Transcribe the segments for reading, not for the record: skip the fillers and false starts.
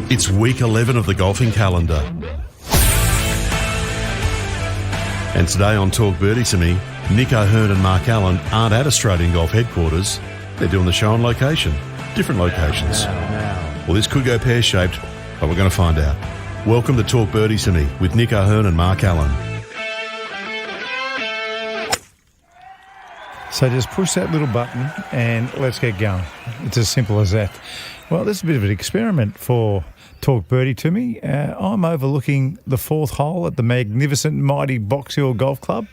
It's week 11 of the golfing calendar. And today on Talk Birdie To Me, Nick O'Hearn and Mark Allen aren't at Australian Golf headquarters. They're doing the show on location, different locations. Well, this could go pear-shaped, but we're going to find out. Welcome to Talk Birdie To Me with Nick O'Hearn and Mark Allen. So just push that little button and let's get going. It's as simple as that. Well, this is a bit of an experiment for Talk Birdie To Me. I'm overlooking the fourth hole at the magnificent, mighty Box Hill Golf Club,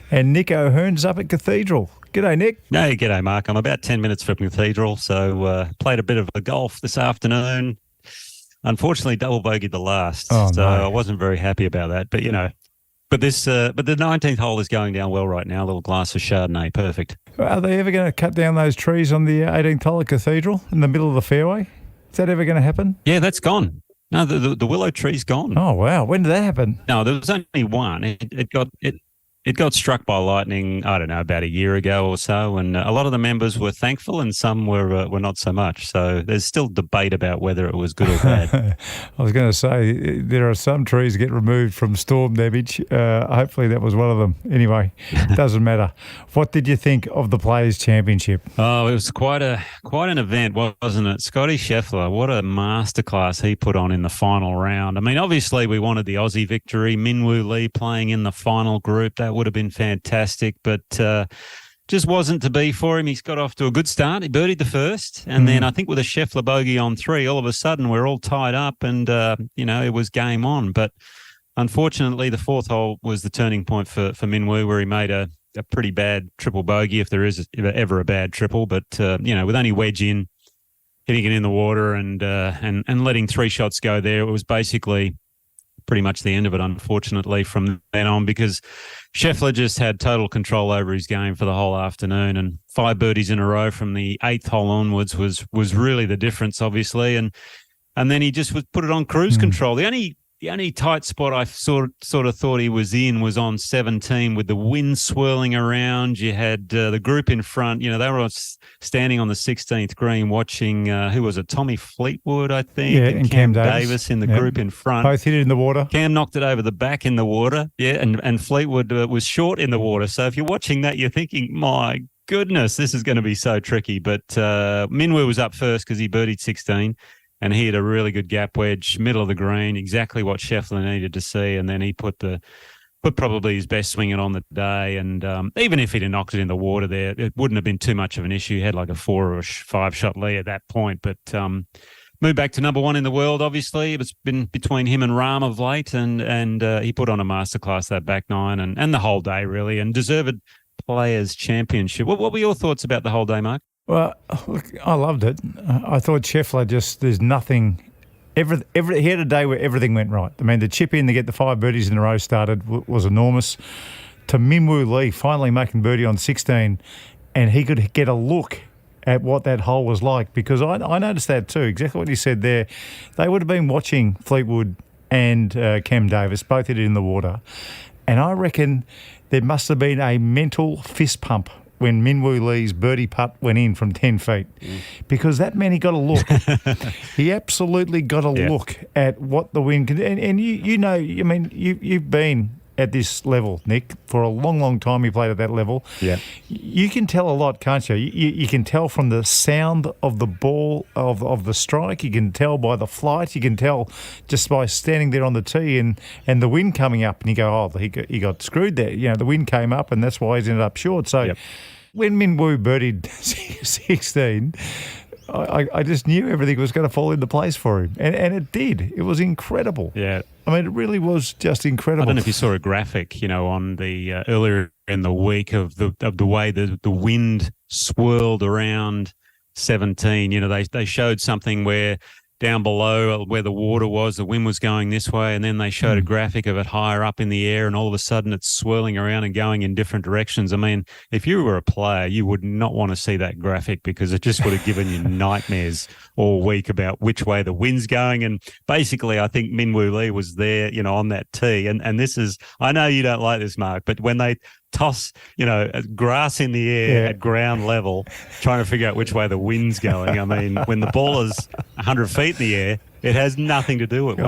and Nick O'Hearn's up at Cathedral. G'day, Nick. Hey, g'day, Mark. I'm about 10 minutes from Cathedral, so played a bit of a golf this afternoon. Unfortunately, double bogeyed the last, I wasn't very happy about that. But, you know, but the 19th hole is going down well right now. A little glass of Chardonnay, perfect. Are they ever going to cut down those trees on the 18th hole at Cathedral in the middle of the fairway? Is that ever going to happen? Yeah, that's gone. No, the willow tree's gone. Oh, wow. When did that happen? No, there was only one. It got struck by lightning, I don't know, about a year ago or so, and a lot of the members were thankful and some were not so much. So there's still debate about whether it was good or bad. I was going to say, there are some trees get removed from storm damage. Hopefully that was one of them. Anyway, it doesn't matter. What did you think of the Players' Championship? Oh, it was quite an event, wasn't it? Scottie Scheffler, what a masterclass he put on in the final round. I mean, obviously we wanted the Aussie victory, Minwoo Lee playing in the final group. That would have been fantastic, but just wasn't to be for him. He's got off to a good start. He birdied the first, and then I think with a Scheffler bogey on 3, all of a sudden we're all tied up, and it was game on. But unfortunately, the fourth hole was the turning point for Minwoo, where he made a pretty bad triple bogey, if there is ever a bad triple. But with only wedge in, hitting it in the water, and letting 3 shots go there, it was basically pretty much the end of it, unfortunately, from then on, because Scheffler just had total control over his game for the whole afternoon, and 5 birdies in a row from the 8th hole onwards was really the difference, obviously, and then he just put it on cruise control. The only tight spot I sort of thought he was in was on 17, with the wind swirling around. You had the group in front. They were standing on the 16th green watching, who was it, Tommy Fleetwood, I think, and Cam Davis in the group in front. Both hit it in the water. Cam knocked it over the back in the water, and Fleetwood was short in the water. So if you're watching that, you're thinking, my goodness, this is going to be so tricky. But Minwoo was up first because he birdied 16. And he had a really good gap wedge, middle of the green, exactly what Scheffler needed to see. And then he put probably his best swing on the day. And even if he'd have knocked it in the water there, it wouldn't have been too much of an issue. He had like a 4 or 5 shot lead at that point. But moved back to number 1 in the world, obviously. It's been between him and Rahm of late. And he put on a masterclass that back 9 and the whole day, really, and deserved Players' Championship. What were your thoughts about the whole day, Mark? Well, look, I loved it. I thought Scheffler there's nothing. He had a day where everything went right. I mean, the chip in to get the 5 birdies in a row started was enormous. To Minwoo Lee finally making birdie on 16, and he could get a look at what that hole was like, because I noticed that too, exactly what you said there. They would have been watching Fleetwood and Cam Davis, both hit it in the water, and I reckon there must have been a mental fist pump when Minwoo Lee's birdie putt went in from 10 feet, because that meant he got a look. He absolutely got a look at what the wind can do. And you've been at this level, Nick, for a long, long time. You played at that level. Yeah. You can tell a lot, can't you? You can tell from the sound of the ball, of the strike. You can tell by the flight. You can tell just by standing there on the tee and the wind coming up, and you go, oh, he got screwed there. The wind came up, and that's why he's ended up short. So when Minwoo birdied 16, I just knew everything was going to fall into place for him. And it did. It was incredible. Yeah. I mean, it really was just incredible. I don't know if you saw a graphic, on the earlier in the week of the way the wind swirled around 17. They showed something where down below where the water was, the wind was going this way, and then they showed a graphic of it higher up in the air, and all of a sudden it's swirling around and going in different directions. I mean, if you were a player, you would not want to see that graphic, because it just would have given you nightmares all week about which way the wind's going. And basically, I think Minwoo Lee was there, on that tee. And this is, I know you don't like this, Mark, but when they toss, grass in the air at ground level, trying to figure out which way the wind's going. I mean, when the ball is 100 feet in the air, it has nothing to do with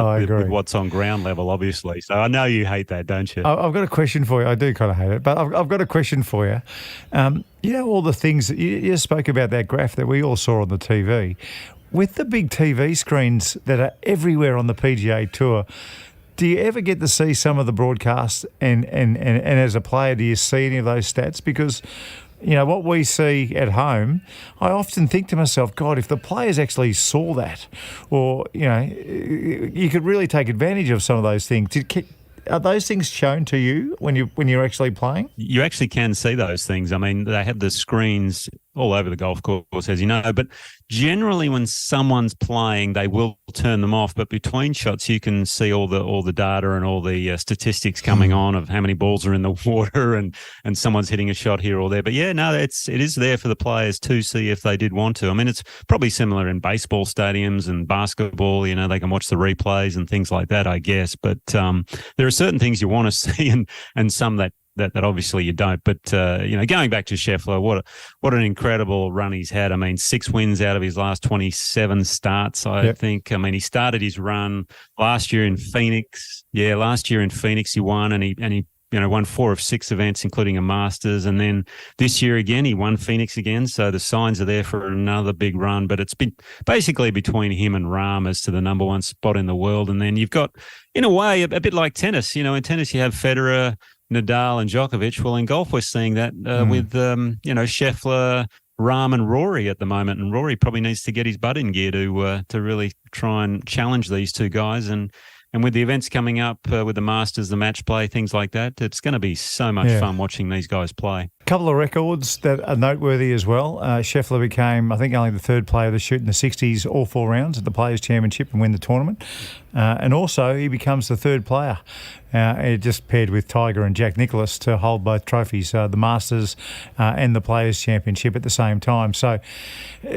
what's on ground level, obviously. So I know you hate that, don't you? I've got a question for you. I do kind of hate it, but I've got a question for you. All the things that you spoke about, that graph that we all saw on the TV. With the big TV screens that are everywhere on the PGA Tour, do you ever get to see some of the broadcasts and as a player, do you see any of those stats? Because, what we see at home, I often think to myself, God, if the players actually saw that, or, you could really take advantage of some of those things. Are those things shown to you when you're actually playing? You actually can see those things. I mean, they have the screens all over the golf course, as you know. But generally, when someone's playing, they will turn them off. But between shots, you can see all the data and all the statistics coming on of how many balls are in the water and someone's hitting a shot here or there. But yeah, no, it is there for the players to see if they did want to. I mean, it's probably similar in baseball stadiums and basketball. They can watch the replays and things like that, I guess. But there are certain things you want to see and some that obviously you don't. But, going back to Scheffler, what an incredible run he's had. I mean, 6 wins out of his last 27 starts, I think. I mean, he started his run last year in Phoenix. Yeah, last year in Phoenix he won, and he won 4 of 6 events, including a Masters. And then this year again, he won Phoenix again. So the signs are there for another big run. But it's been basically between him and Rahm as to the number one spot in the world. And then you've got, in a way, a bit like tennis. In tennis you have Federer, Nadal and Djokovic. Well, in golf, we're seeing that with, Scheffler, Rahm and Rory at the moment. And Rory probably needs to get his butt in gear to really try and challenge these two guys. And with the events coming up with the Masters, the match play, things like that, it's going to be so much fun watching these guys play. A couple of records that are noteworthy as well. Scheffler became, I think, only the 3rd player to shoot in the 60s all 4 rounds at the Players' Championship and win the tournament. And also, he becomes the 3rd player, just paired with Tiger and Jack Nicklaus, to hold both trophies, the Masters and the Players' Championship at the same time. So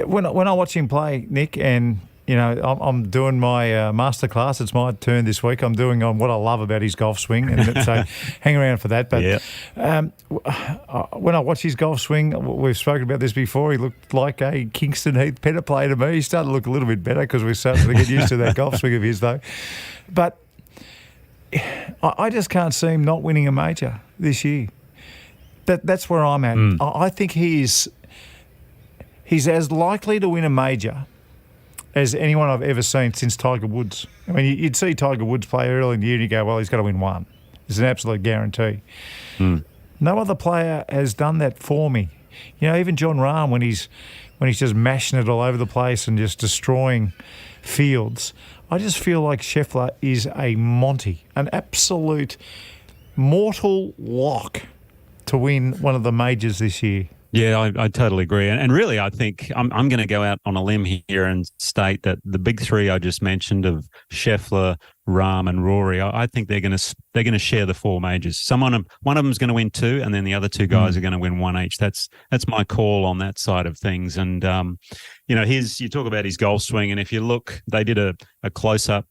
when I watch him play, Nick, and I'm doing my masterclass. It's my turn this week. I'm doing on what I love about his golf swing, and so hang around for that. But when I watch his golf swing, we've spoken about this before, he looked like a Kingston Heath Pettit player to me. He started to look a little bit better because we're starting to get used to that golf swing of his, though. But I just can't see him not winning a major this year. That's where I'm at. I think he's as likely to win a major as anyone I've ever seen since Tiger Woods. I mean, you'd see Tiger Woods play early in the year and you go, well, he's got to win one. It's an absolute guarantee. No other player has done that for me. Even John Rahm, when he's just mashing it all over the place and just destroying fields, I just feel like Scheffler is a Monty, an absolute mortal lock to win one of the majors this year. Yeah, I totally agree. And really, I think I'm going to go out on a limb here and state that the big 3 I just mentioned of Scheffler, Rahm and Rory, I think they're going to share the 4 majors. One of them is going to win 2, and then the other 2 guys are going to win 1 each. That's my call on that side of things. And you talk about his golf swing, and if you look, they did a close up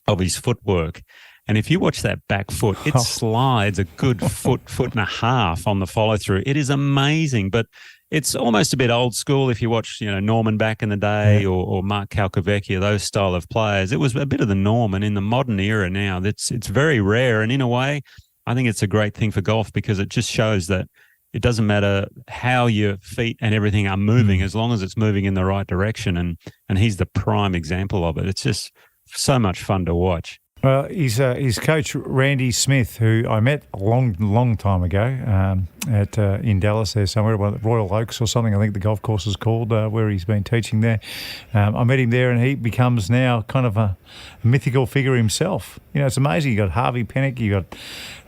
of his footwork. And if you watch that back foot, it slides a good foot and a half on the follow through. It is amazing, but it's almost a bit old school. If you watch, Norman back in the day or Mark Calcavecchia, those style of players, it was a bit of the norm. And in the modern era now, it's very rare. And in a way, I think it's a great thing for golf because it just shows that it doesn't matter how your feet and everything are moving as long as it's moving in the right direction. And he's the prime example of it. It's just so much fun to watch. Well, his coach, Randy Smith, who I met a long time ago in Dallas there somewhere, Royal Oaks or something, I think the golf course is called, where he's been teaching there. I met him there and he becomes now kind of a mythical figure himself. It's amazing. You got Harvey Penick, you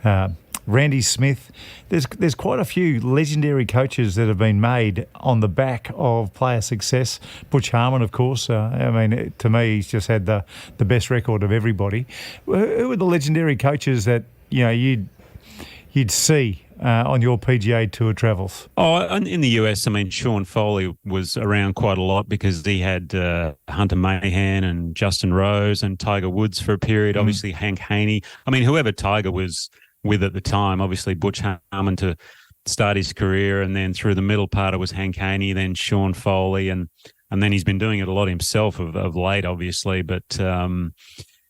got Randy Smith. There's quite a few legendary coaches that have been made on the back of player success. Butch Harmon, of course. To me, he's just had the best record of everybody. Who are the legendary coaches that you'd see on your PGA Tour travels? Oh, in the US, Sean Foley was around quite a lot because he had Hunter Mahan and Justin Rose and Tiger Woods for a period. Obviously, Hank Haney. Whoever Tiger was with at the time. Obviously, Butch Harmon to start his career, and then through the middle part it was Hank Haney, then Sean Foley, and then he's been doing it a lot himself of late, obviously. But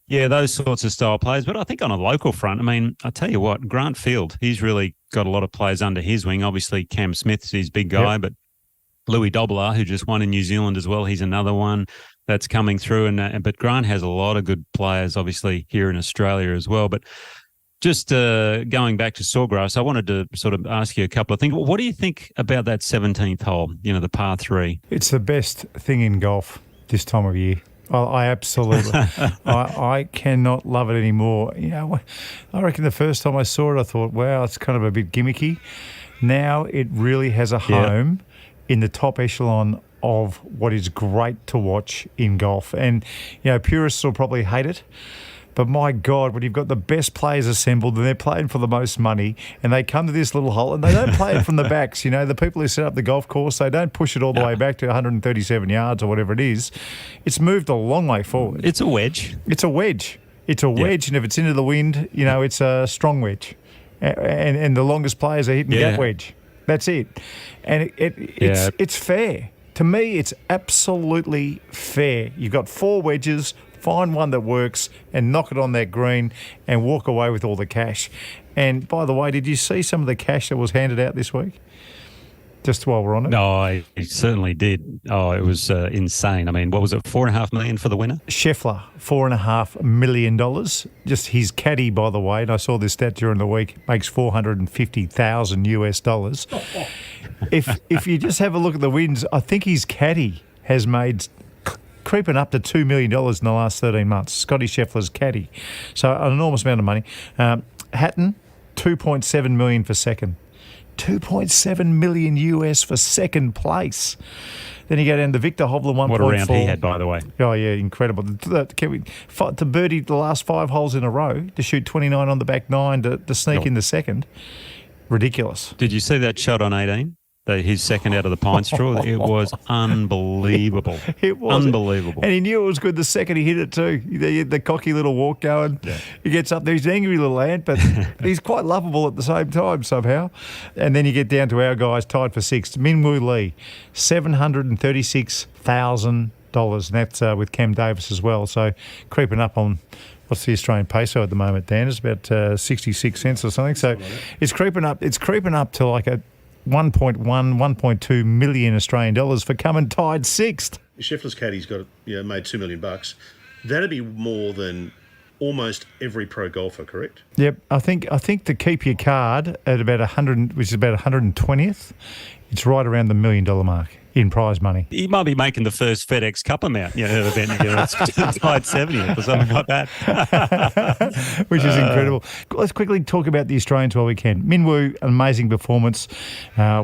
yeah, those sorts of style players. But I think on a local front, I mean, I tell you what, Grant Field, he's really got a lot of players under his wing. Obviously, Cam Smith's his big guy, but Louis Dobler, who just won in New Zealand as well, he's another one that's coming through. But Grant has a lot of good players, obviously, here in Australia as well. But just going back to Sawgrass, I wanted to sort of ask you a couple of things. What do you think about that 17th hole, the par 3? It's the best thing in golf this time of year. I absolutely, I cannot love it anymore. I reckon the first time I saw it, I thought, wow, it's kind of a bit gimmicky. Now it really has a home in the top echelon of what is great to watch in golf. And, purists will probably hate it. But my God, when you've got the best players assembled and they're playing for the most money and they come to this little hole and they don't play it from the backs, the people who set up the golf course, they don't push it all the way back to 137 yards or whatever it is. It's moved a long way forward. It's a wedge. It's a wedge. It's a wedge, and if it's into the wind, it's a strong wedge. And the longest players are hitting that wedge. That's it. And it's fair. To me, it's absolutely fair. You've got 4 wedges. Find one that works and knock it on that green and walk away with all the cash. And by the way, did you see some of the cash that was handed out this week? Just while we're on it. No, I certainly did. Oh, it was insane. I mean, what was it, $4.5 million for the winner? Scheffler, $4.5 million. Just his caddy, by the way, and I saw this stat during the week, makes $450,000 US. If you just have a look at the wins, I think his caddy has made creeping up to $2 million in the last 13 months. Scottie Scheffler's caddy. So an enormous amount of money. Hatton, $2.7 million for second. $2.7 million US for second place. Then you go down to Victor Hovland, 1.4. What a round he had, by the way. Oh, yeah, incredible. To birdie the last 5 holes in a row, to shoot 29 on the back 9, to sneak in the second. Ridiculous. Did you see that shot on 18? His second out of the pine straw, it was unbelievable. It was unbelievable, and he knew it was good the second he hit it too. The cocky little walk going. He gets up there. He's an angry little ant, but he's quite lovable at the same time somehow. And then you get down to our guys tied for 6th. Minwoo Lee, $736,000, and that's with Cam Davis as well. So creeping up on. What's the Australian peso at the moment, Dan? It's about 66 cents or something. So it's creeping up. It's creeping up to like a 1.2 million Australian dollars for coming tied 6th. Scheffler's caddy's got made $2 million. That'd be more than almost every pro golfer, correct? Yep, I think to keep your card at about 100, which is about 120th, it's right around the $1 million mark in prize money. He might be making the first FedEx Cup amount, event, it's tied 70th or something like that. Which is incredible. Let's quickly talk about the Australians while we can. Minwoo, an amazing performance.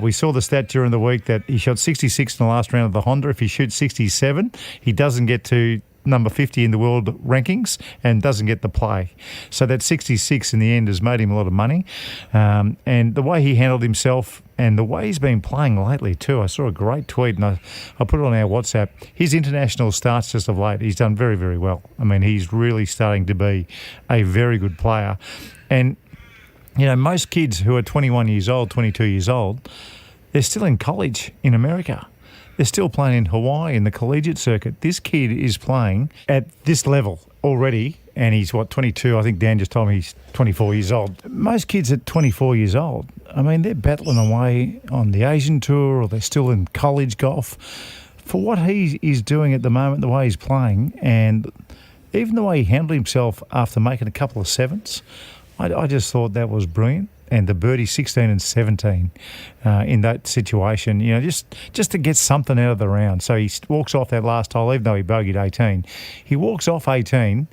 We saw the stat during the week that he shot 66 in the last round of the Honda. If he shoots 67, he doesn't get to number 50 in the world rankings and doesn't get the play. So that 66 in the end has made him a lot of money. And the way he handled himself and the way he's been playing lately too. I saw a great tweet and I put it on our WhatsApp. His international starts just of late, he's done very, very well. I mean, he's really starting to be a very good player. And, most kids who are 21 years old, 22 years old, they're still in college in America. They're still playing in Hawaii in the collegiate circuit. This kid is playing at this level already, and he's, 22? I think Dan just told me he's 24 years old. Most kids at 24 years old, I mean, they're battling away on the Asian Tour or they're still in college golf. For what he is doing at the moment, the way he's playing, and even the way he handled himself after making a couple of 7s, I just thought that was brilliant. And the birdie 16 and 17 in that situation, just to get something out of the round. So he walks off that last hole, even though he bogeyed 18. He walks off 18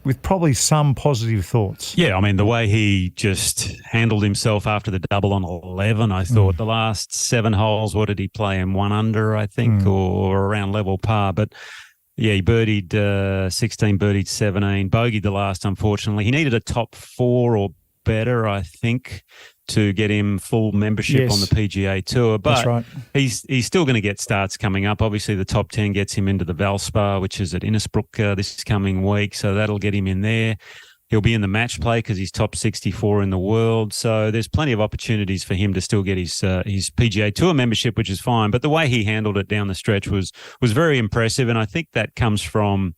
with probably some positive thoughts. Yeah, I mean, the way he just handled himself after the double on 11, I thought the last 7 holes, what did he play in? 1 under, I think, or around level par. But yeah, he birdied 16, birdied 17, bogeyed the last, unfortunately. He needed a top 4 or better, I think, to get him full membership on the PGA Tour. But that's right. He's still going to get starts coming up. Obviously, the top 10 gets him into the Valspar, which is at Innisbrook this coming week, so that'll get him in there. He'll be in the match play because he's top 64 in the world. So there's plenty of opportunities for him to still get his PGA Tour membership, which is fine. But the way he handled it down the stretch was very impressive. And I think that comes from,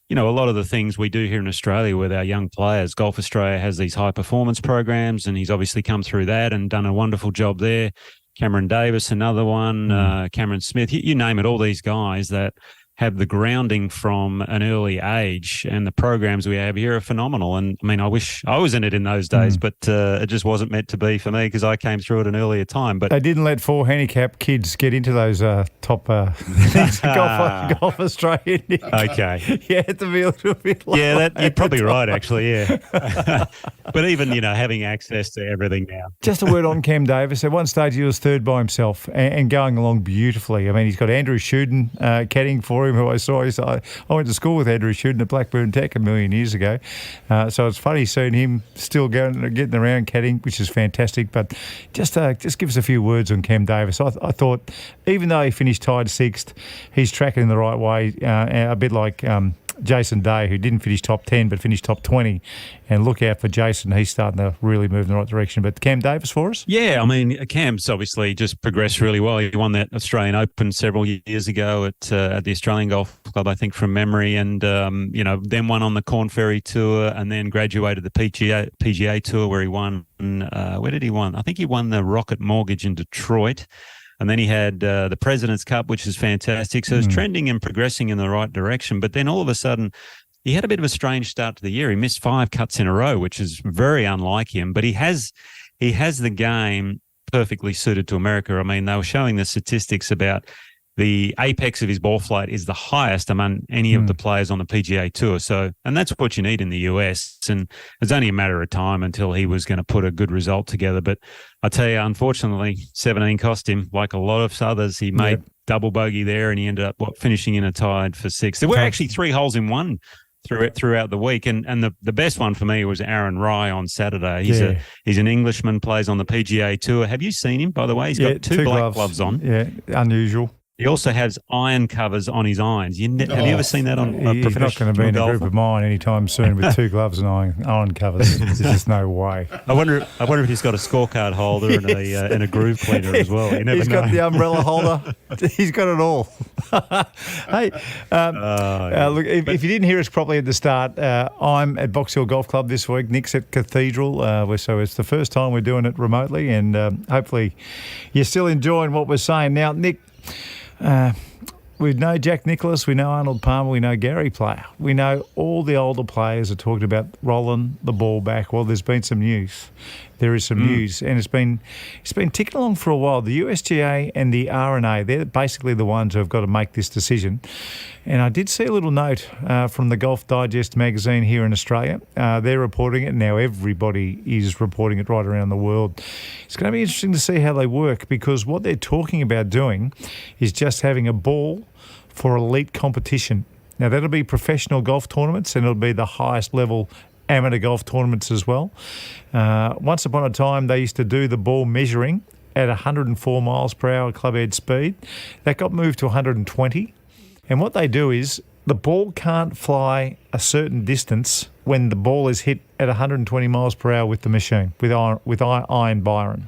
a lot of the things we do here in Australia with our young players. Golf Australia has these high performance programs, and he's obviously come through that and done a wonderful job there. Cameron Davis, another one, Cameron Smith, you name it, all these guys that have the grounding from an early age, and the programs we have here are phenomenal. And I mean, I wish I was in it in those days, but it just wasn't meant to be for me because I came through at an earlier time. But they didn't let 4 handicap kids get into those top things. Golf Australia. Okay. You had to be a little bit lower. Yeah, you're probably right, actually, yeah. But even, having access to everything now. Just a word on Cam Davis. At one stage, he was third by himself and going along beautifully. I mean, he's got Andrew Shuden caddying for him, who I saw. I went to school with Andrew Shuden at Blackburn Tech a million years ago. So it's funny seeing him still getting around caddying, which is fantastic. But just give us a few words on Cam Davis. I thought, even though he finished tied sixth, he's tracking in the right way, a bit like Jason Day, who didn't finish top 10 but finished top 20. And look out for Jason. He's starting to really move in the right direction. But Cam Davis for us? Yeah, I mean, Cam's obviously just progressed really well. He won that Australian Open several years ago at the Australian Golf Club, I think, from memory. And, then won on the Corn Ferry Tour and then graduated the PGA Tour where he won. Where did he win? I think he won the Rocket Mortgage in Detroit. And then he had the President's Cup, which is fantastic. So it's trending and progressing in the right direction. But then all of a sudden, he had a bit of a strange start to the year. He missed 5 cuts in a row, which is very unlike him. But he has the game perfectly suited to America. I mean, they were showing the statistics about the apex of his ball flight is the highest among any of the players on the PGA Tour. So, and that's what you need in the US. And it's only a matter of time until he was going to put a good result together. But I tell you, unfortunately, 17 cost him. Like a lot of others, he made double bogey there, and he ended up finishing in a tied for 6. There were actually 3 holes in one throughout the week, and the best one for me was Aaron Rai on Saturday. He's an Englishman, plays on the PGA Tour. Have you seen him, by the way? He's got two black gloves on. Yeah, unusual. He also has iron covers on his irons. Have you ever seen that on a professional golfer? He's not going to be in a group of mine anytime soon with 2 gloves and iron covers. There's just no way. I wonder if he's got a scorecard holder and a groove cleaner as well. You never He's know. got the umbrella holder. He's got it all. Hey, look, if you didn't hear us properly at the start, I'm at Box Hill Golf Club this week. Nick's at Cathedral. So it's the first time we're doing it remotely, and hopefully you're still enjoying what we're saying. Now, Nick, we know Jack Nicklaus, we know Arnold Palmer, we know Gary Player. We know all the older players are talking about rolling the ball back. Well, there's been some news. There is some news, and it's been ticking along for a while. The USGA and the R&A, they're basically the ones who have got to make this decision. And I did see a little note from the Golf Digest magazine here in Australia. They're reporting it. Now everybody is reporting it right around the world. It's going to be interesting to see how they work, because what they're talking about doing is just having a ball for elite competition. Now, that'll be professional golf tournaments, and it'll be the highest level amateur golf tournaments as well. Once upon a time, they used to do the ball measuring at 104 miles per hour club head speed. That got moved to 120. And what they do is the ball can't fly a certain distance when the ball is hit at 120 miles per hour with the machine, with iron Byron.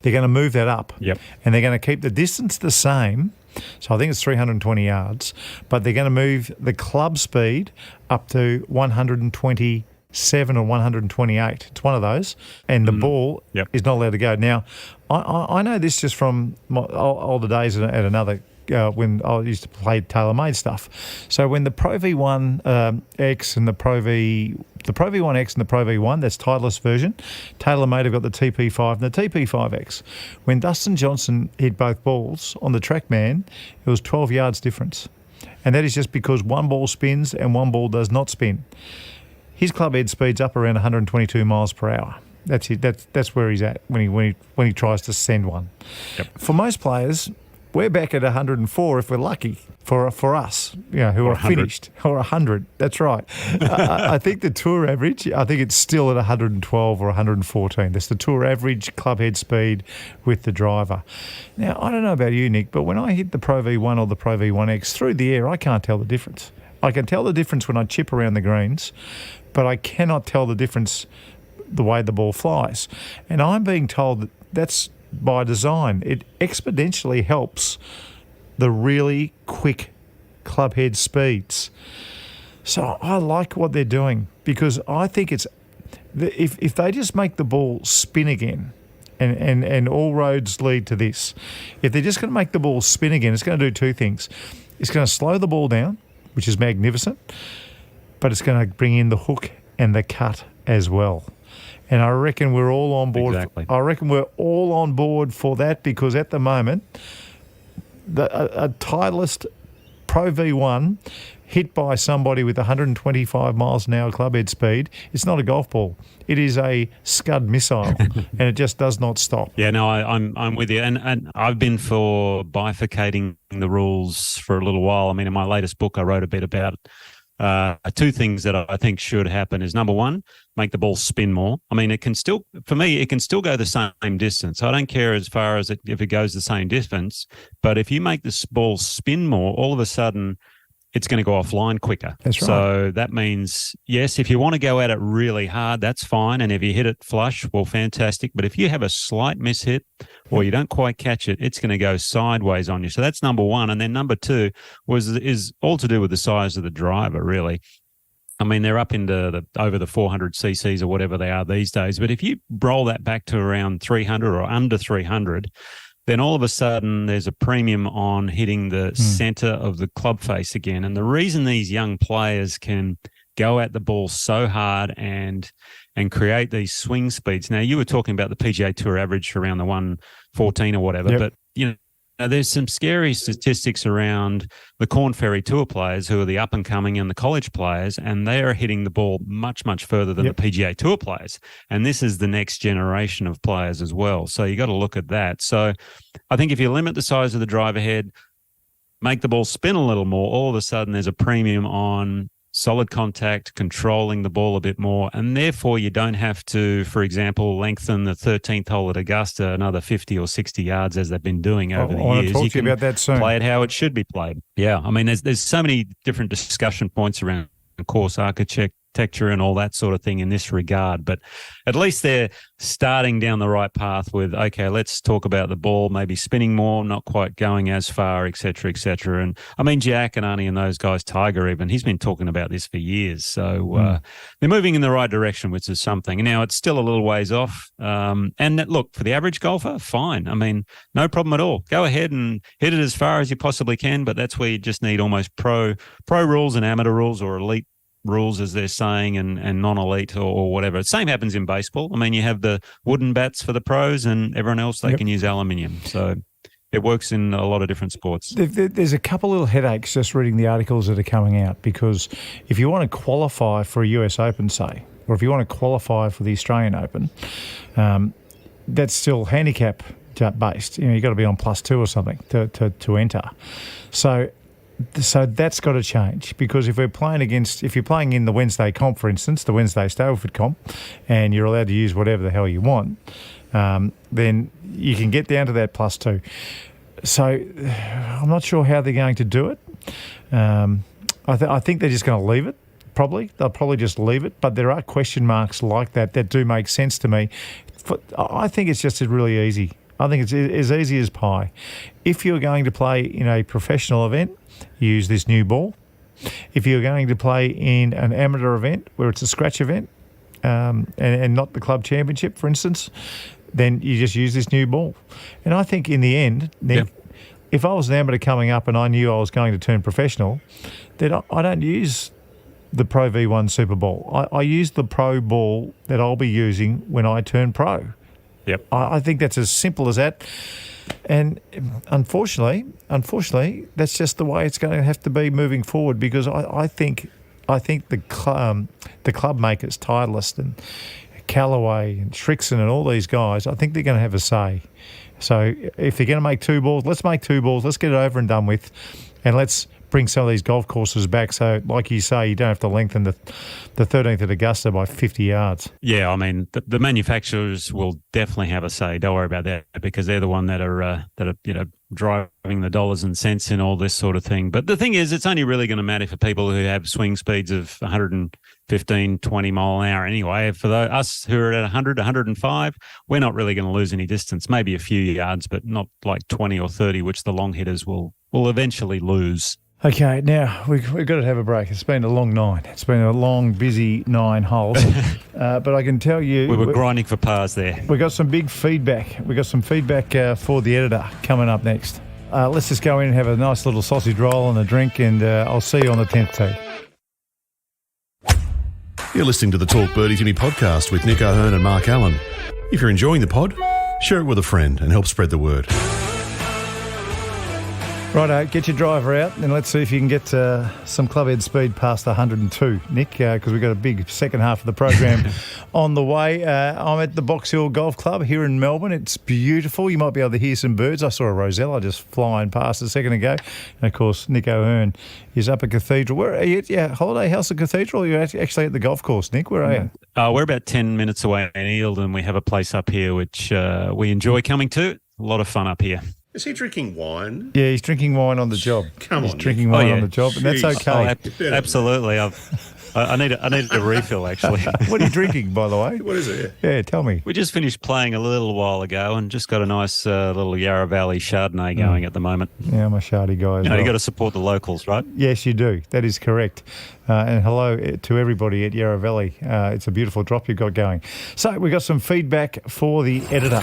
They're going to move that up. Yep. And they're going to keep the distance the same. So I think it's 320 yards, but they're going to move the club speed up to 127 or 128. It's one of those. And the ball is not allowed to go. Now, I know this just from my older days at another when I used to play tailor-made stuff. So when the Pro V1 X and the Pro V1 X and the Pro V1, that's Titleist version, TaylorMade have got the TP5 and the TP5X. When Dustin Johnson hit both balls on the TrackMan, it was 12 yards difference. And that is just because one ball spins and one ball does not spin. His club head speed's up around 122 miles per hour. That's it. That's where he's at when he tries to send one. Yep. For most players, we're back at 104 if we're lucky for us, who are finished, or 100. That's right. I think the tour average, I think it's still at 112 or 114. That's the tour average club head speed with the driver. Now, I don't know about you, Nick, but when I hit the Pro V1 or the Pro V1X through the air, I can't tell the difference. I can tell the difference when I chip around the greens, but I cannot tell the difference the way the ball flies. And I'm being told that that's by design. It exponentially helps the really quick club head speeds. So I like what they're doing, because I think it's if they just make the ball spin again, and all roads lead to this. If they're just going to make the ball spin again, it's going to do two things. It's going to slow the ball down, which is magnificent, but it's going to bring in the hook and the cut as well. And I reckon we're all on board. Exactly. I reckon we're all on board for that, because at the moment, a Titleist Pro V1 hit by somebody with 125 miles an hour clubhead speed, it's not a golf ball. It is a Scud missile, and it just does not stop. Yeah, no, I'm with you. And I've been for bifurcating the rules for a little while. I mean, in my latest book, I wrote a bit about two things that I think should happen is, number one, make the ball spin more. I mean, it can still go the same distance. I don't care as far as if it goes the same distance, but if you make this ball spin more, all of a sudden it's going to go offline quicker. That's right. So that means, yes, if you want to go at it really hard, that's fine. And if you hit it flush, well, fantastic. But if you have a slight mishit or you don't quite catch it, it's going to go sideways on you. So that's number one. And then number two is all to do with the size of the driver, really. I mean, they're up into over the 400 cc's or whatever they are these days. But if you roll that back to around 300 or under 300, then all of a sudden there's a premium on hitting the center of the club face again. And the reason these young players can go at the ball so hard and create these swing speeds. Now, you were talking about the PGA Tour average around the 114 or whatever, but you know, there's some scary statistics around the Corn Ferry Tour players, who are the up-and-coming and the college players, and they are hitting the ball much, much further than the PGA Tour players. And this is the next generation of players as well. So you got to look at that. So I think if you limit the size of the driver head, make the ball spin a little more, all of a sudden there's a premium on solid contact, controlling the ball a bit more, and therefore you don't have to, for example, lengthen the 13th hole at Augusta another 50 or 60 yards as they've been doing over the years. I want to talk to you about that soon. Play it how it should be played. Yeah, I mean, there's so many different discussion points around course architecture and all that sort of thing in this regard, but at least they're starting down the right path with, okay, let's talk about the ball maybe spinning more, not quite going as far, et cetera, et cetera. And I mean, Jack and Arnie and those guys, Tiger even, he's been talking about this for years. So they're moving in the right direction, which is something. Now, it's still a little ways off. And look, for the average golfer, fine. I mean, no problem at all. Go ahead and hit it as far as you possibly can, but that's where you just need almost pro rules and amateur rules, or elite rules, as they're saying, and non-elite or whatever. Same happens in baseball. I mean, you have the wooden bats for the pros, and everyone else, they can use aluminium. So it works in a lot of different sports. There's a couple little headaches just reading the articles that are coming out, because if you want to qualify for a US Open, say, or if you want to qualify for the Australian Open, that's still handicap based. You know, you've got to be on +2 or something to enter. So that's got to change, because if you're playing in the Wednesday comp, for instance, the Wednesday Stableford comp, and you're allowed to use whatever the hell you want, then you can get down to that +2. So I'm not sure how they're going to do it. I think they're just going to leave it. They'll probably just leave it. But there are question marks like that do make sense to me. I think it's just really easy. I think it's as easy as pie. If you're going to play in a professional event, use this new ball. If you're going to play in an amateur event where it's a scratch event, and not the club championship, for instance, then you just use this new ball. And I think in the end, Nick, if I was an amateur coming up and I knew I was going to turn professional, then I don't use the Pro V1 Super Ball. I use the pro ball that I'll be using when I turn pro. Yep. I think that's as simple as that. And unfortunately, that's just the way it's going to have to be moving forward, because I think the club makers, Titleist and Callaway and Shrixon and all these guys, I think they're going to have a say. So if they're going to make two balls, let's make two balls. Let's get it over and done with, and let's bring some of these golf courses back. So, like you say, you don't have to lengthen the 13th at Augusta by 50 yards. Yeah, I mean, the manufacturers will definitely have a say. Don't worry about that, because they're the one that are driving the dollars and cents in all this sort of thing. But the thing is, it's only really going to matter for people who have swing speeds of 115, 20 mile an hour anyway. For us who are at 100, 105, we're not really going to lose any distance, maybe a few yards, but not like 20 or 30, which the long hitters will eventually lose. Okay, now we've got to have a break. It's been a long night. It's been a long, busy 9 holes. But I can tell you... We were grinding for pars there. We got some big feedback. We got some feedback for the editor coming up next. Let's just go in and have a nice little sausage roll and a drink, and I'll see you on the 10th tee. You're listening to the Talk Birdie To Me podcast with Nick O'Hearn and Mark Allen. If you're enjoying the pod, share it with a friend and help spread the word. Righto, get your driver out and let's see if you can get some clubhead speed past 102, Nick, because we've got a big second half of the program on the way. I'm at the Box Hill Golf Club here in Melbourne. It's beautiful. You might be able to hear some birds. I saw a rosella just flying past a second ago. And, of course, Nick O'Hearn is up at Cathedral. Where are you at? Yeah, Holiday House at Cathedral? You're actually at the golf course, Nick. Where are you? We're about 10 minutes away in Eildon. We have a place up here which we enjoy coming to. A lot of fun up here. Is he drinking wine? Yeah, he's drinking wine on the job. He's drinking wine on the job, and that's okay. Absolutely. I need a refill, actually. What are you drinking, by the way? What is it? Yeah, tell me. We just finished playing a little while ago and just got a nice little Yarra Valley Chardonnay going at the moment. Yeah, I'm a Shardy guy as well. You got to support the locals, right? Yes, you do. That is correct. And hello to everybody at Yarra Valley. It's a beautiful drop you've got going. So we got some feedback for the editor.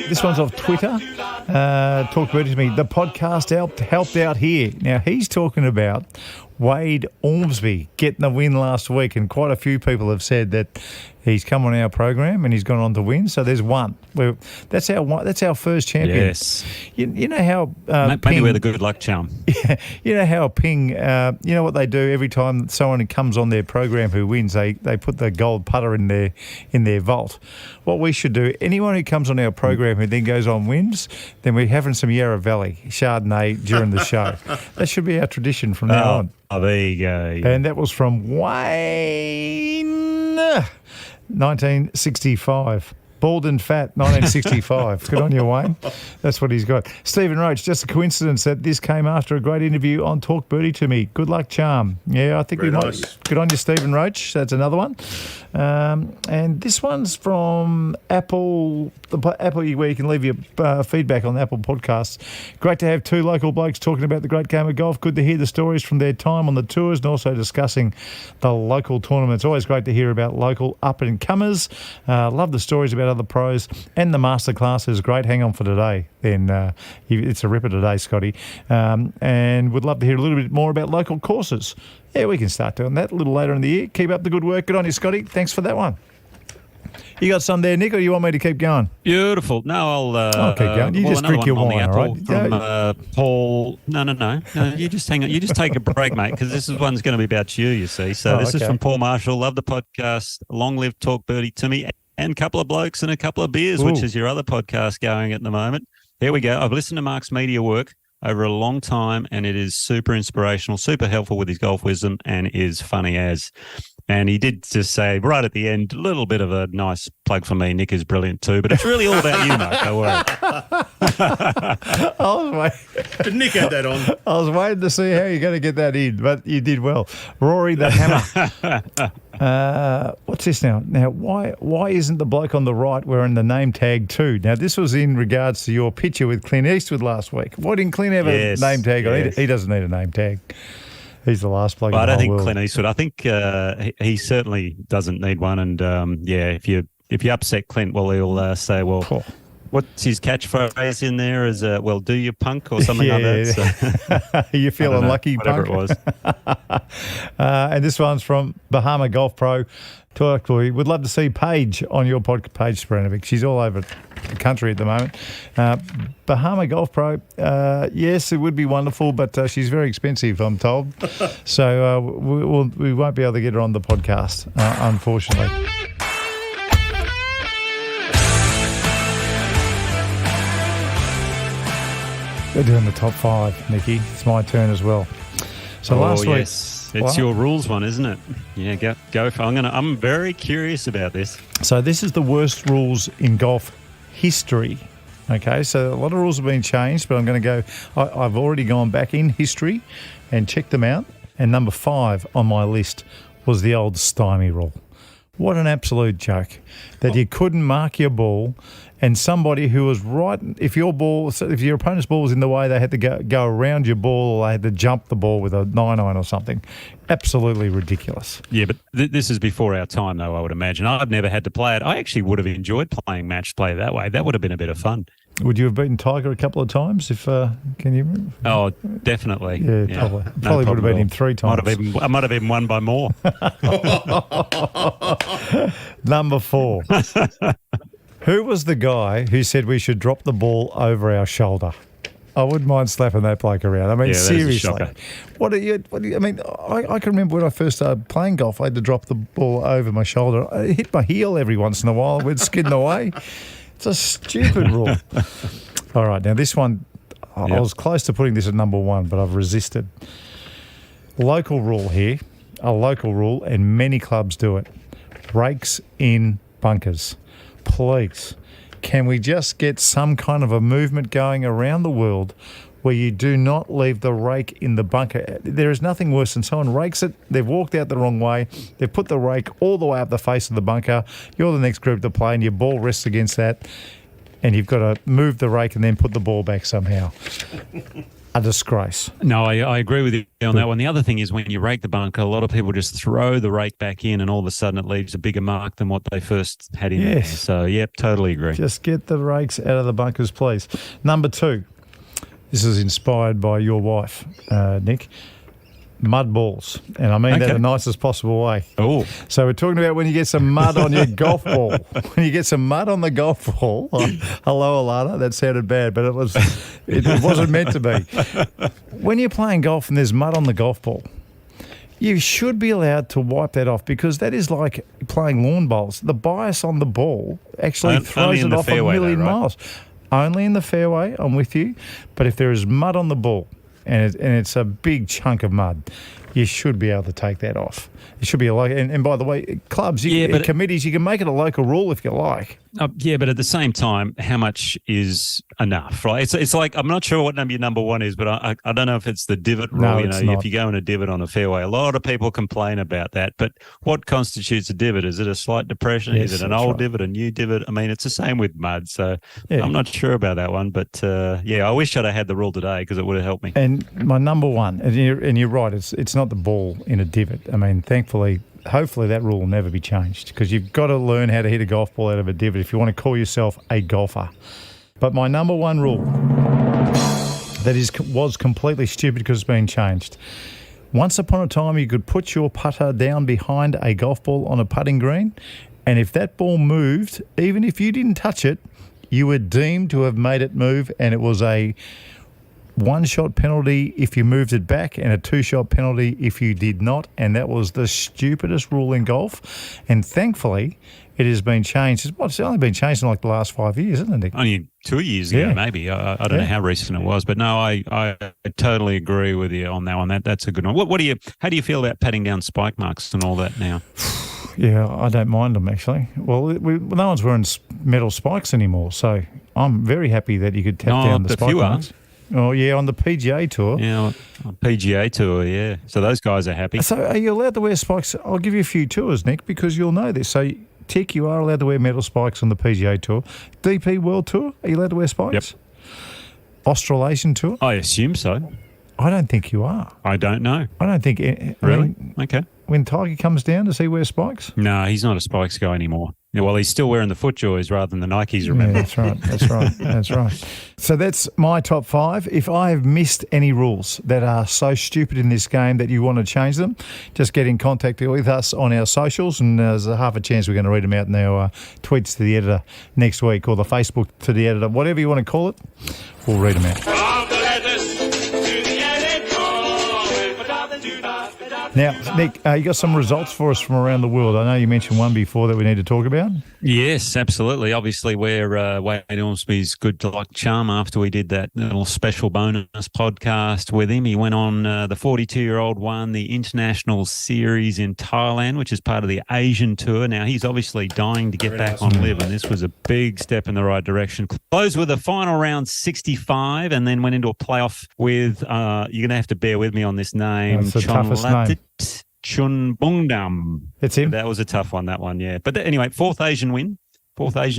This one's off Twitter. Talk Birdie To Me. The podcast helped out here. Now, he's talking about Wade Ormsby getting the win last week, and quite a few people have said that he's come on our program and he's gone on to win. So there's one. That's our first champion. Yes. You know how maybe we're the good luck charm. Yeah, you know how Ping. You know what they do every time someone comes on their program who wins, they put the gold putter in their vault. What we should do, anyone who comes on our program who then goes on wins, then we're having some Yarra Valley Chardonnay during the show. That should be our tradition from now on. Oh, there you go. And that was from Wayne, 1965. Bald and Fat, 1965. Good on you, Wayne. That's what he's got. Stephen Roach, just a coincidence that this came after a great interview on Talk Birdie To Me. Good luck, charm. Yeah, I think we might. Nice. Good on you, Stephen Roach. That's another one. And this one's from Apple, where you can leave your feedback on the Apple podcasts. Great to have two local blokes talking about the great game of golf. Good to hear the stories from their time on the tours and also discussing the local tournaments. Always great to hear about local up-and-comers. Love the stories about other pros, and the masterclass is great. Hang on for today. Then it's a ripper today, Scotty. And would love to hear a little bit more about local courses. Yeah, we can start doing that a little later in the year. Keep up the good work. Good on you, Scotty. Thanks for that one. You got some there, Nick, or you want me to keep going? Beautiful. No, I'll keep going. You just drink your wine, all right? From Paul. No. You just hang on. You just take a break, mate, because this one's going to be about you see. So this is from Paul Marshall. Love the podcast. Long live Talk Birdie To Me. And a couple of blokes and a couple of beers, which is your other podcast going at the moment. Here we go. I've listened to Mark's media work over a long time, and it is super inspirational, super helpful with his golf wisdom, and is funny as. And he did just say right at the end, a little bit of a nice plug for me. Nick is brilliant too, but it's really all about you, Mark. Don't worry. Did Nick add that on? I was waiting to see how you're going to get that in, but you did well. Rory the Hammer. What's this now? Now, why isn't the bloke on the right wearing the name tag too? Now, this was in regards to your picture with Clint Eastwood last week. Why didn't Clint have a name tag on? He doesn't need a name tag. He's the last bloke. Well, in the I don't think world. Clint Eastwood. I think he certainly doesn't need one. And if you upset Clint, well, he'll say, well, what's his catchphrase in there? Is well, do you punk or something like that? So, you feeling lucky, whatever punk? it was. And this one's from Bahama Golf Pro. We would love to see Paige on your podcast, Paige Spranovic. She's all over the country at the moment. Bahama Golf Pro, yes, it would be wonderful, but she's very expensive, I'm told. So we won't be able to get her on the podcast, unfortunately. We're doing the top five, Nicky. It's my turn as well. So last week... It's your rules one, isn't it? Yeah, go for. I'm very curious about this. So this is the worst rules in golf history. Okay, so a lot of rules have been changed, but I'm going to go. I've already gone back in history and checked them out. And number 5 on my list was the old stymie rule. What an absolute joke that you couldn't mark your ball, and somebody who was right, if your opponent's ball was in the way, they had to go around your ball, or they had to jump the ball with a 9-iron or something. Absolutely ridiculous. Yeah, but this is before our time, though, I would imagine. I've never had to play it. I actually would have enjoyed playing match play that way. That would have been a bit of fun. Would you have beaten Tiger a couple of times? Can you? Oh, definitely. Yeah, probably. Probably would have beaten him 3 times. I might have even won by more. Number 4. Who was the guy who said we should drop the ball over our shoulder? I wouldn't mind slapping that bloke around. I mean, yeah, seriously. What are you? I mean, I can remember when I first started playing golf, I had to drop the ball over my shoulder. I hit my heel every once in a while. We'd skidding away. It's a stupid rule. All right, now this one, I was close to putting this at number 1, but I've resisted. Local rule here, a local rule, and many clubs do it. Rakes in bunkers. Please, can we just get some kind of a movement going around the world where you do not leave the rake in the bunker? There is nothing worse than someone rakes it, they've walked out the wrong way, they've put the rake all the way up the face of the bunker, you're the next group to play and your ball rests against that, and you've got to move the rake and then put the ball back somehow. A disgrace. No, I agree with you on that one. The other thing is when you rake the bunker, a lot of people just throw the rake back in and all of a sudden it leaves a bigger mark than what they first had in there. So, yep, totally agree. Just get the rakes out of the bunkers, please. Number 2. This is inspired by your wife, Nick. Mud balls. And I mean that in the nicest possible way. Oh. So we're talking about when you get some mud on your golf ball. When you get some mud on the golf ball. Hello, Alana. That sounded bad, but it wasn't meant to be. When you're playing golf and there's mud on the golf ball, you should be allowed to wipe that off, because that is like playing lawn bowls. The bias on the ball actually throws it off a million miles. Only in the fairway, I'm with you. But if there is mud on the ball, and it's a big chunk of mud, you should be able to take that off. It should be and by the way, clubs, committees, you can make it a local rule if you like. Yeah, but at the same time, how much is enough, right? It's like, I'm not sure what your number 1 is, but I don't know if it's the divot rule. No, if you go in a divot on a fairway, a lot of people complain about that. But what constitutes a divot? Is it a slight depression? Yes, is it an old divot, a new divot? I mean, it's the same with mud. So I'm not sure about that one. But I wish I'd have had the rule today because it would have helped me. And my number 1, and you're right, it's not the ball in a divot. I mean, hopefully that rule will never be changed, because you've got to learn how to hit a golf ball out of a divot if you want to call yourself a golfer. But my number 1 rule was completely stupid because it's been changed. Once upon a time, you could put your putter down behind a golf ball on a putting green, and if that ball moved, even if you didn't touch it, you were deemed to have made it move, and it was a 1-shot penalty if you moved it back and a 2-shot penalty if you did not, and that was the stupidest rule in golf. And thankfully, it has been changed. It's only been changed in like the last 5 years, isn't it, Nick? Only 2 years ago, maybe. I don't know how recent it was, but no, I totally agree with you on that one. That's a good one. How do you feel about patting down spike marks and all that now? Yeah, I don't mind them, actually. Well, no one's wearing metal spikes anymore, so I'm very happy that you could tap down the spike marks. Oh, yeah, on the PGA Tour. Yeah, on PGA Tour, yeah. So those guys are happy. So are you allowed to wear spikes? I'll give you a few tours, Nick, because you'll know this. So, Tick, you are allowed to wear metal spikes on the PGA Tour. DP World Tour, are you allowed to wear spikes? Yep. Australasian Tour? I assume so. I don't think you are. I don't know. I don't think... Really? Okay. When Tiger comes down, does he wear spikes? No, he's not a spikes guy anymore. Yeah, well, he's still wearing the FootJoys rather than the Nikes, remember? Yeah, that's right. So that's my top 5. If I have missed any rules that are so stupid in this game that you want to change them, just get in contact with us on our socials, and there's a half a chance we're going to read them out in our tweets to the editor next week, or the Facebook to the editor, whatever you want to call it, we'll read them out. Now, Nick, you got some results for us from around the world. I know you mentioned one before that we need to talk about. Yes, absolutely. Obviously, we're Wade Ormsby's good luck charm after we did that little special bonus podcast with him. He went on the 42-year-old won the International Series in Thailand, which is part of the Asian Tour. Now, he's obviously dying to get back on live, and this was a big step in the right direction. Closed with a final round 65 and then went into a playoff with, you're going to have to bear with me on this name. That's the toughest name. Chunbongdam. It's him. That was a tough one, that one, yeah. But anyway, fourth Asian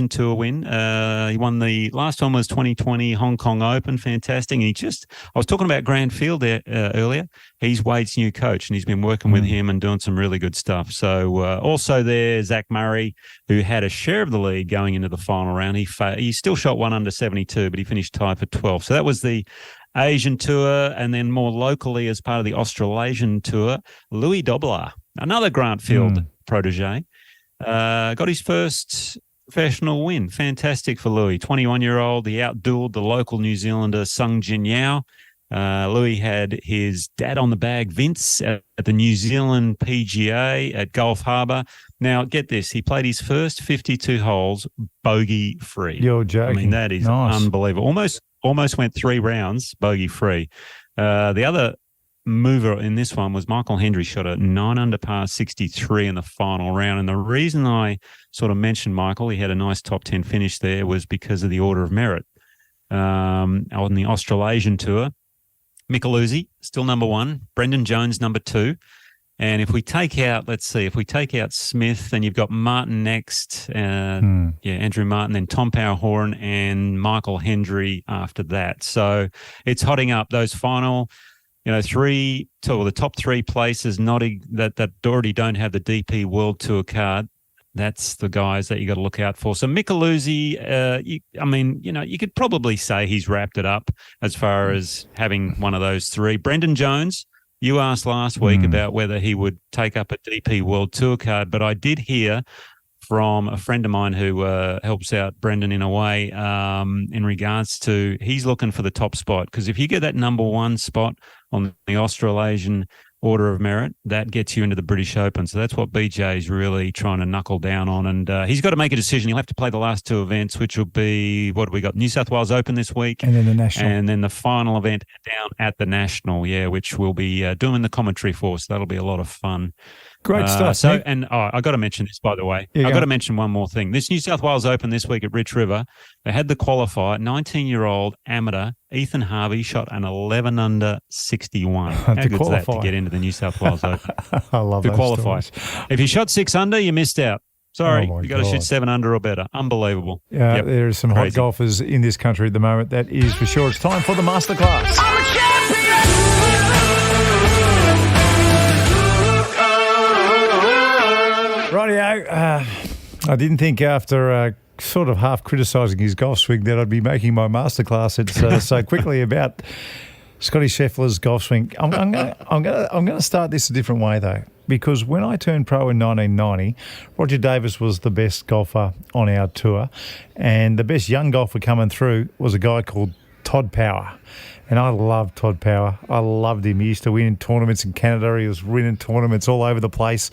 Tour win. He won the last one was 2020 Hong Kong Open. Fantastic. And I was talking about Grant Field there earlier. He's Wade's new coach, and he's been working with him and doing some really good stuff. So also there, Zach Murray, who had a share of the lead going into the final round. He still shot 1 under 72, but he finished tied for 12. So that was the Asian Tour, and then more locally as part of the Australasian Tour, Louis Dobler, another Grant Field protege, got his first professional win. Fantastic for Louis. 21-year-old, he outdueled the local New Zealander Sung Jin Yao. Louis had his dad on the bag, Vince, at the New Zealand PGA at Gulf Harbour. Now, get this, he played his first 52 holes bogey-free. You're joking. I mean, that is unbelievable. Almost went 3 rounds bogey-free. The other mover in this one was Michael Hendry, shot a 9 under par 63 in the final round. And the reason I sort of mentioned Michael, he had a nice top 10 finish there, was because of the order of merit. On the Australasian Tour, Micheluzzi, still number 1, Brendan Jones, number 2. And if we take out, Smith, then you've got Martin next, Andrew Martin, then Tom Power-Horan and Michael Hendry after that. So it's hotting up. Those final, the top 3 places that already don't have the DP World Tour card. That's the guys that you got to look out for. So Micheluzzi, you could probably say he's wrapped it up as far as having one of those 3. Brendan Jones, you asked last week about whether he would take up a DP World Tour card, but I did hear from a friend of mine who helps out Brendan in a way in regards to he's looking for the top spot, because if you get that number 1 spot on the Australasian order of merit, that gets you into the British Open. So that's what BJ is really trying to knuckle down on. And he's got to make a decision. He'll have to play the last 2 events, which will be, what have we got? New South Wales Open this week. And then the National. And then the final event down at the National, which we'll be doing the commentary for. So that'll be a lot of fun. Great stuff. I got to mention this, by the way. I got to mention one more thing. This New South Wales Open this week at Rich River, they had the qualifier. 19-year-old amateur Ethan Harvey shot an 11 under 61. How good's that to get into the New South Wales Open? I love that. To qualify. If you shot 6 under, you missed out. Sorry, you got to shoot 7 under or better. Unbelievable. There are some hot golfers in this country at the moment. That is for sure. It's time for the masterclass. I'm a champion! Rightio. I didn't think after sort of half criticising his golf swing that I'd be making my masterclass. It's so quickly about Scottie Scheffler's golf swing. I'm going to start this a different way though, because when I turned pro in 1990, Roger Davis was the best golfer on our tour, and the best young golfer coming through was a guy called Todd Power. And I loved Todd Power. I loved him. He used to win tournaments in Canada. He was winning tournaments all over the place.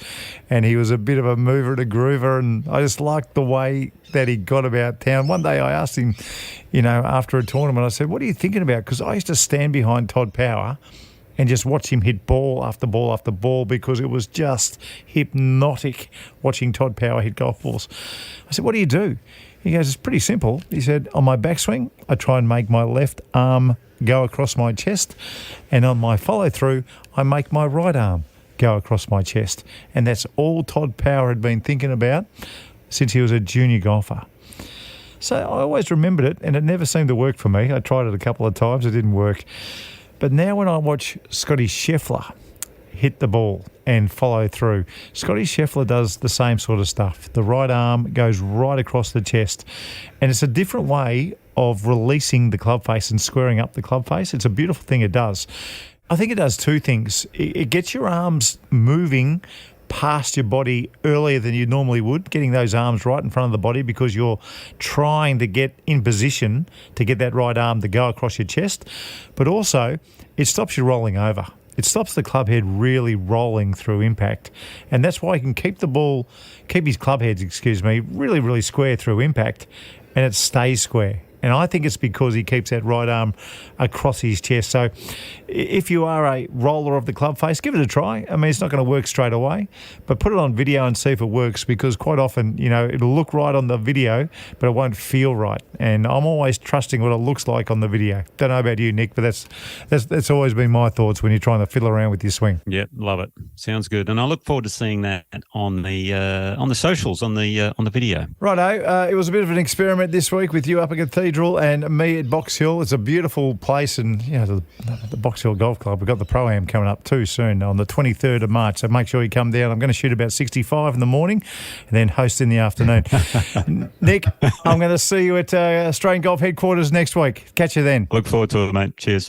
And he was a bit of a mover and a groover. And I just liked the way that he got about town. One day I asked him, after a tournament, I said, what are you thinking about? Because I used to stand behind Todd Power and just watch him hit ball after ball after ball, because it was just hypnotic watching Todd Power hit golf balls. I said, what do you do? He goes, it's pretty simple. He said, on my backswing, I try and make my left arm go across my chest, and on my follow-through, I make my right arm go across my chest. And that's all Todd Power had been thinking about since he was a junior golfer. So I always remembered it, and it never seemed to work for me. I tried it a couple of times. It didn't work. But now when I watch Scottie Scheffler hit the ball and follow through, Scottie Scheffler does the same sort of stuff. The right arm goes right across the chest, and it's a different way of releasing the club face and squaring up the club face. It's a beautiful thing it does. I think it does 2 things. It gets your arms moving past your body earlier than you normally would, getting those arms right in front of the body because you're trying to get in position to get that right arm to go across your chest. But also, it stops you rolling over. It stops the club head really rolling through impact, and that's why he can keep his club heads, really, really square through impact, and it stays square. And I think it's because he keeps that right arm across his chest. So if you are a roller of the club face, give it a try. I mean, it's not going to work straight away, but put it on video and see if it works, because quite often, it'll look right on the video, but it won't feel right. And I'm always trusting what it looks like on the video. Don't know about you, Nick, but that's always been my thoughts when you're trying to fiddle around with your swing. Yep, love it. Sounds good. And I look forward to seeing that on the socials, on the video. Righto, it was a bit of an experiment this week with you up at Cathedral and me at Box Hill. It's a beautiful place, and the Box Hill Golf Club, we've got the Pro-Am coming up too soon on the 23rd of March, so make sure you come down. I'm going to shoot about 65 in the morning and then host in the afternoon. Nick, I'm going to see you at Australian Golf Headquarters next week. Catch you then. Look forward to it, mate. Cheers.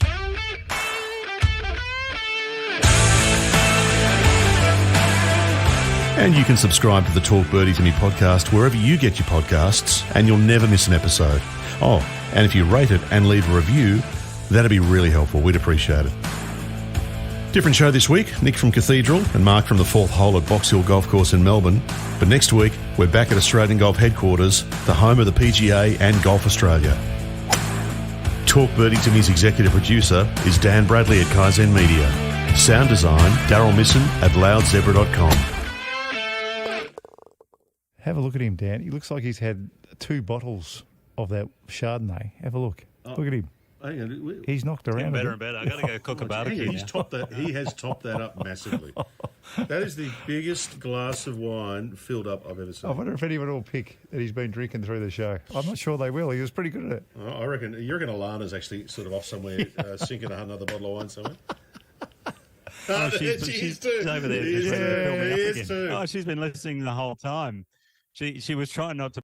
And you can subscribe to the Talk Birdie To Me podcast wherever you get your podcasts, and you'll never miss an episode. Oh, and if you rate it and leave a review, that'd be really helpful. We'd appreciate it. Different show this week. Nick from Cathedral and Mark from the 4th hole at Box Hill Golf Course in Melbourne. But next week, we're back at Australian Golf Headquarters, the home of the PGA and Golf Australia. Talk Birdie To Me's executive producer is Dan Bradley at Kaizen Media. Sound design, Daryl Misson at loudzebra.com. Have a look at him, Dan. He looks like he's had 2 bottles of that Chardonnay. Have a look. Look at him. He's knocked around. Better and better. I've got to go cook a barbecue. He has topped that up massively. That is the biggest glass of wine filled up I've ever seen. I wonder if anyone will pick that he's been drinking through the show. I'm not sure they will. He was pretty good at it. I reckon Alana's actually sort of off somewhere, sinking another bottle of wine somewhere. She's over there. She is too. Oh, she's been listening the whole time. She was trying not to